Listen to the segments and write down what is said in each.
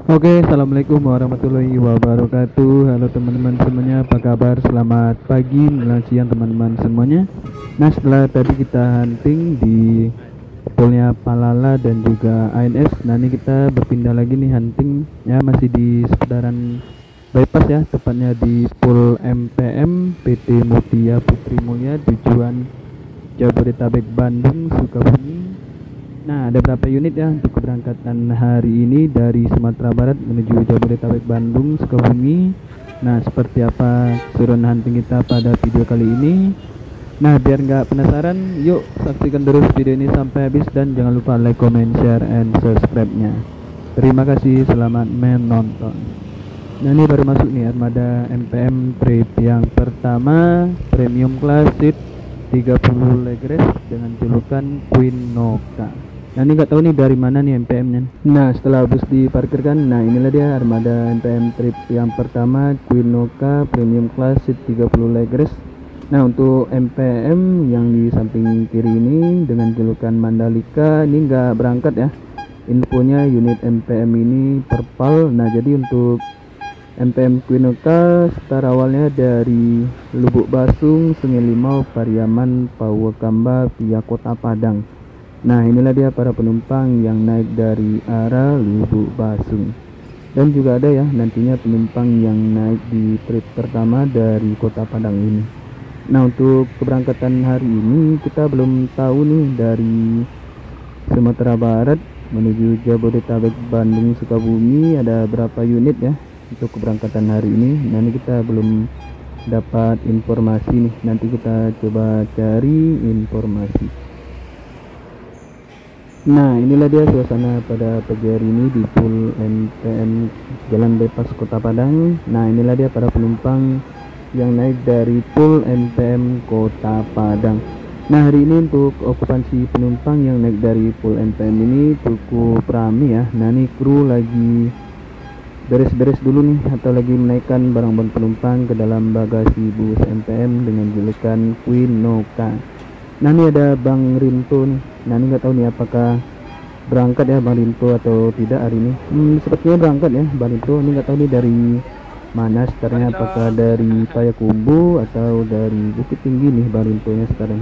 Oke, assalamualaikum warahmatullahi wabarakatuh. Halo teman-teman semuanya, apa kabar? Selamat pagi, menjelang siang teman-teman semuanya. Nah, setelah tadi kita hunting di poolnya Palala dan juga ANS, nah ini kita berpindah lagi nih hunting ya, masih di seputaran bypass ya, tepatnya di pool MPM PT Mutia Putri Mulia, tujuan Jabodetabek Bandung Sukabumi. Nah, ada berapa unit ya untuk keberangkatan hari ini dari Sumatera Barat menuju Jabodetabek Bandung Sukabumi. Nah, seperti apa keseruan hunting kita pada video kali ini? Nah, biar nggak penasaran, yuk saksikan terus video ini sampai habis dan jangan lupa like, comment, share, and subscribe-nya. Terima kasih, selamat menonton. Nah, ini baru masuk nih armada MPM trip yang pertama, premium class seat 30 leg race dengan julukan Queen Noka. Nah, ini nggak tahu nih dari mana nih MPM-nya. Nah, setelah bus diparkirkan, nah inilah dia armada MPM trip yang pertama, Queen Noka Premium Class Seat 30 leg race. Nah, untuk MPM yang di samping kiri ini dengan julukan Mandalika ini nggak berangkat ya. Infonya unit MPM ini perpal. Nah, jadi untuk MPM Queen Noka start awalnya dari Lubuk Basung, Sungai Limau, Pariaman, Pawekamba via Kota Padang. Nah, inilah dia para penumpang yang naik dari arah Lubuk Basung. Dan juga ada ya nantinya penumpang yang naik di trip pertama dari Kota Padang ini. Nah, untuk keberangkatan hari ini kita belum tahu nih dari Sumatera Barat menuju Jabodetabek Bandung Sukabumi ada berapa unit ya untuk keberangkatan hari ini. Nah, ini kita belum dapat informasi nih, nanti kita coba cari informasi. Nah, inilah dia suasana pada pagi hari ini di pool MPM Jalan Bypass Kota Padang. Nah, inilah dia para penumpang yang naik dari pool MPM Kota Padang. Nah, hari ini untuk okupansi penumpang yang naik dari pool MPM ini cukup ramai ya. Nah, ini kru lagi beres-beres dulu nih atau lagi menaikkan barang-barang penumpang ke dalam bagasi bus MPM dengan julukan Queen Noka. Nah, ini ada Bang Rinto nih. Nah, ini nggak tahu nih apakah berangkat ya Bang Rinto atau tidak hari ini. Sepertinya berangkat ya Bang Rinto. Ini nggak tahu nih dari mana startnya, apakah dari Payakumbuh atau dari Bukit Tinggi nih Bang Rintonya sekarang.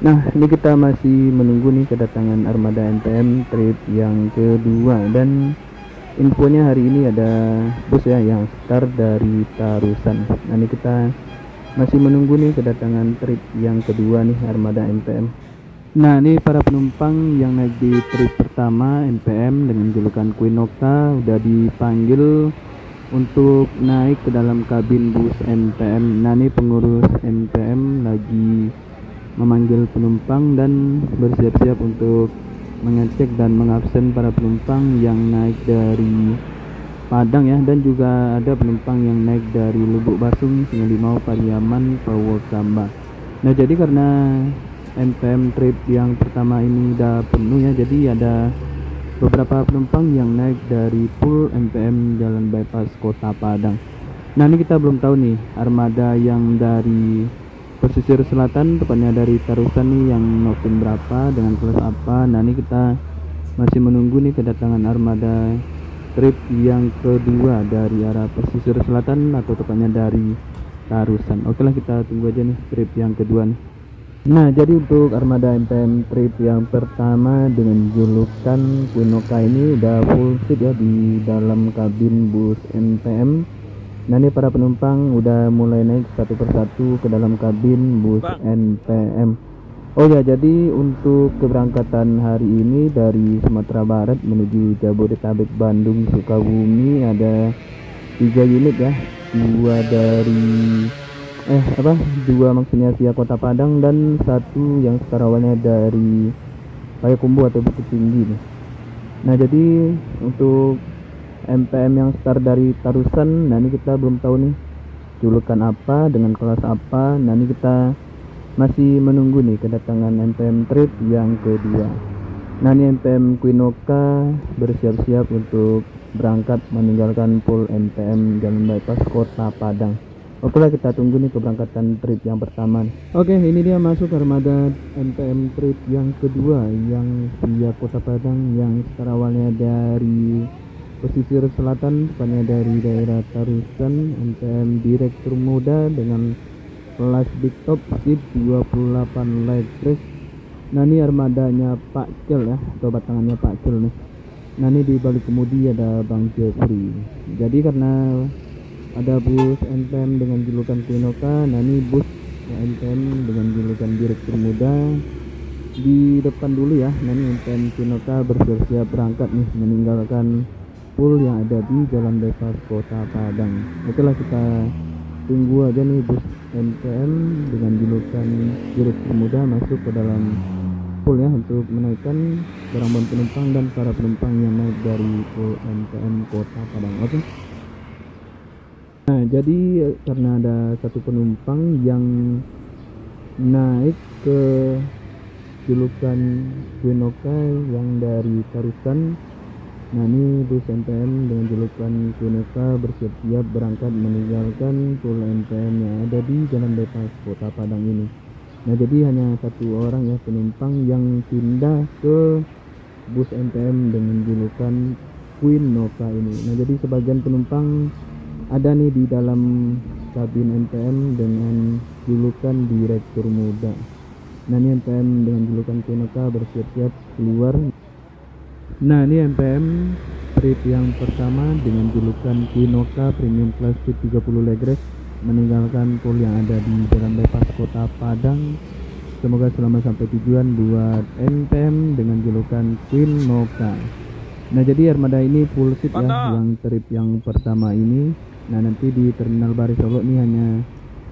Nah, ini kita masih menunggu nih kedatangan armada MPM trip yang kedua, dan infonya hari ini ada bus ya yang start dari Tarusan. Nah, ini kita masih menunggu nih kedatangan trip yang kedua nih armada MPM. Nah, ini para penumpang yang naik di trip pertama MPM dengan julukan Queen Noka udah dipanggil untuk naik ke dalam kabin bus MPM. Nah, ini pengurus MPM lagi memanggil penumpang dan bersiap-siap untuk mengecek dan mengabsen para penumpang yang naik dari Padang ya, dan juga ada penumpang yang naik dari Lubuk Basung, Sungai Limau, Pariaman, Pawekamba. Nah, jadi karena MPM trip yang pertama ini udah penuh ya, jadi ada beberapa penumpang yang naik dari pool MPM Jalan Bypass Kota Padang. Nah, ini kita belum tahu nih armada yang dari pesisir selatan, tepatnya dari Tarusan nih, yang noken berapa dengan kelas apa. Nah, ini kita masih menunggu nih kedatangan armada trip yang kedua dari arah pesisir selatan atau tepatnya dari Tarusan. Oke lah, kita tunggu aja nih trip yang kedua nih. Nah, jadi untuk armada MPM trip yang pertama dengan julukan Queen Noka ini udah full seat ya di dalam kabin bus MPM. Nah, ini para penumpang udah mulai naik satu persatu ke dalam kabin bus MPM. Oh ya, jadi untuk keberangkatan hari ini dari Sumatera Barat menuju Jabodetabek Bandung Sukabumi ada 3 unit ya. Dua maksudnya via Kota Padang dan satu yang start awalnya dari Payakumbuh atau Bukit Tinggi nih. Nah, jadi untuk MPM yang start dari Tarusan, nah ini kita belum tahu nih julukan apa dengan kelas apa. Nah, ini kita masih menunggu nih kedatangan MPM trip yang kedua. Nah, ini MPM Queen Noka bersiap-siap untuk berangkat meninggalkan pool MPM Jalan Bypass Kota Padang. Oke lah, kita tunggu nih keberangkatan trip yang pertama nih. Oke, ini dia masuk armada MPM trip yang kedua yang via Kota Padang, yang start awalnya dari pesisir selatan, tepatnya dari daerah Tarusan, NPM Direktur Muda dengan kelas big top seat 28 leg race. Nah ini armadanya Pak Cel ya, atau batangannya Pak Cel nih. Nah ini di balik kemudi ada Bang Jeffrey. Jadi karena ada bus NPM dengan julukan Quinoka, nah ini bus NPM dengan julukan Direktur Muda di depan dulu ya. Nah ini NPM Quinoka bersiap-siap berangkat nih, meninggalkan pool yang ada di Jalan Bypass Kota Padang. Okelah, kita tunggu aja nih bus NPM dengan julukan Direktur Muda masuk ke dalam pool ya, untuk menaikkan barang penumpang dan para penumpang yang naik dari pool NPM Kota Padang. Oke. Nah jadi karena ada satu penumpang yang naik ke julukan Quinoka yang dari Tarusan. Nah ini bus NPM dengan julukan Quinoka bersiap-siap berangkat meninggalkan pool NPM yang ada di Jalan Bypass Kota Padang ini. Nah jadi hanya satu orang ya penumpang yang pindah ke bus NPM dengan julukan Quinoka ini. Nah jadi sebagian penumpang ada nih di dalam kabin NPM dengan julukan Direktur Muda. Nah ini NPM dengan julukan Quinoka bersiap-siap keluar. Nah ini NPM trip yang pertama dengan julukan Quinoka Premium Class Seat 30 leg race meninggalkan pool yang ada di Jalan Bypass Kota Padang. Semoga selamat sampai tujuan buat NPM dengan julukan Quinoka. Nah jadi armada ini full seat ya, yang trip yang pertama ini. Nah nanti di Terminal Bari Solo ini hanya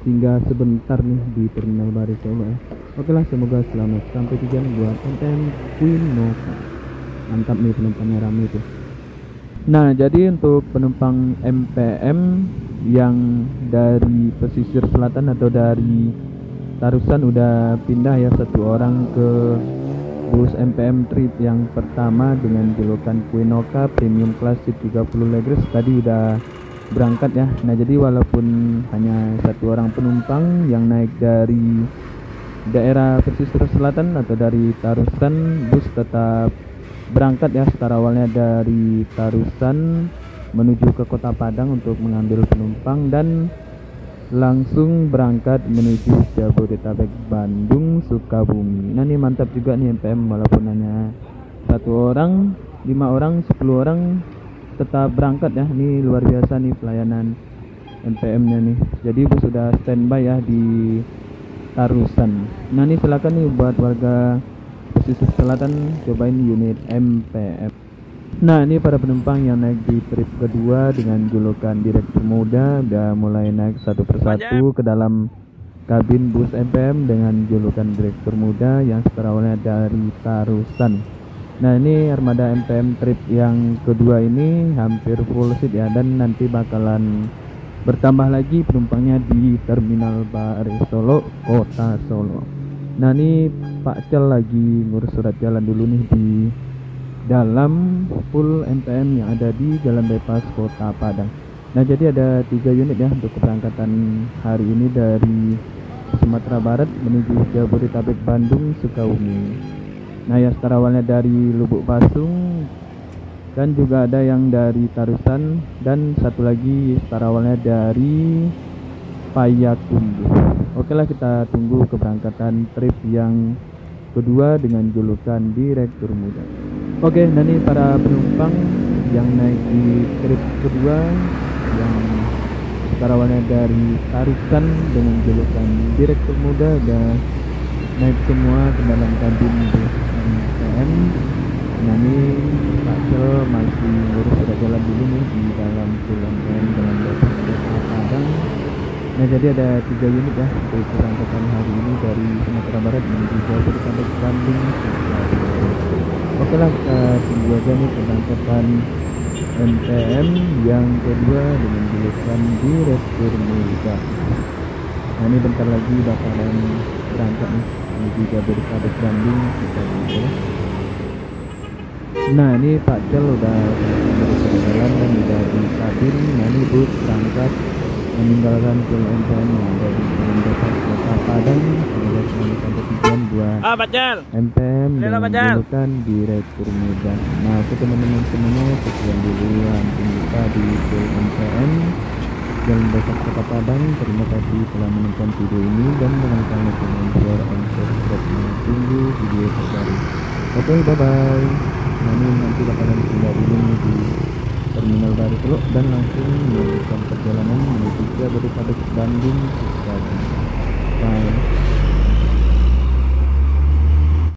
tinggal sebentar nih di Terminal Bari Solo ya. Oke lah, semoga selamat sampai tujuan buat NPM Quinoka. Mantap nih penumpangnya, rame tuh. Nah jadi untuk penumpang MPM yang dari pesisir selatan atau dari Tarusan udah pindah ya satu orang ke bus MPM trip yang pertama dengan julukan Quinoka Premium Class Seat 30 leg race tadi udah berangkat ya. Nah jadi walaupun hanya satu orang penumpang yang naik dari daerah pesisir selatan atau dari Tarusan, bus tetap berangkat ya. Start awalnya dari Tarusan menuju ke Kota Padang untuk mengambil penumpang dan langsung berangkat menuju Jabodetabek, Bandung, Sukabumi. Nah ini mantap juga nih NPM, walaupun hanya satu orang, 5 orang, 10 orang tetap berangkat ya. Ini luar biasa nih pelayanan NPM nya nih. Jadi bus sudah standby ya di Tarusan. Nah ini silakan nih buat warga pesisir selatan cobain unit MPM. Nah ini para penumpang yang naik di trip kedua dengan julukan Direktur Muda udah mulai naik satu persatu ke dalam kabin bus MPM dengan julukan Direktur Muda yang awalnya dari Tarusan. Nah ini armada MPM trip yang kedua ini hampir full seat ya, dan nanti bakalan bertambah lagi penumpangnya di Terminal Bari Solo, Kota Solo. Nah ini Pak Cel lagi ngurus surat jalan dulu nih di dalam pool NPM yang ada di Jalan Bypass Kota Padang. Nah jadi ada 3 unit ya untuk keberangkatan hari ini dari Sumatera Barat menuju Jabodetabek, Bandung, Sukabumi. Nah ya start awalnya dari Lubuk Pasung, dan juga ada yang dari Tarusan, dan satu lagi start awalnya dari Payakumbuh. Oke lah, kita tunggu keberangkatan trip yang kedua dengan julukan Direktur Muda. Oke, nah ini para penumpang yang naik di trip kedua yang awalnya dari Tarusan dengan julukan Direktur Muda udah naik semua ke dalam kabin bus MPM. Nah ini Pak Cel masih ngurus surat jalan dulu nih di dalam pool MPM Jalan Bypass Kota Padang. Nah jadi ada 3 unit ya untuk keberangkatan hari ini dari Sumatera Barat menuju Jabodetabek, Bandung. Oke lah, kita tunggu aja nih keberangkatan NPM yang kedua dengan julukan Direktur Muda. Nah ini bentar lagi bakalan berangkat nih menuju Jabodetabek, Bandung. Nah ini Pak Cel udah jalan dan udah di kabin. Nah ini bus berangkat meninggalkan pool MPM yang ada di Jalan Bypass Kota Padang. Semoga selamat sampai tujuan buat MPM dan gunakan Direktur Medan. Nah, oke teman-teman semuanya, sekian dulu yang kita di Tol MPM Jalan Bypass Kota Padang. Terima kasih telah menonton video ini dan jangan lupa like, share, and subscribe. Tunggu video terbaru. Oke, bye bye. Nanti bakalan tinggal ini di Terminal Baru Teluk dan langsung melanjutkan perjalanan menuju Jabodetabek, Bandung, Bye.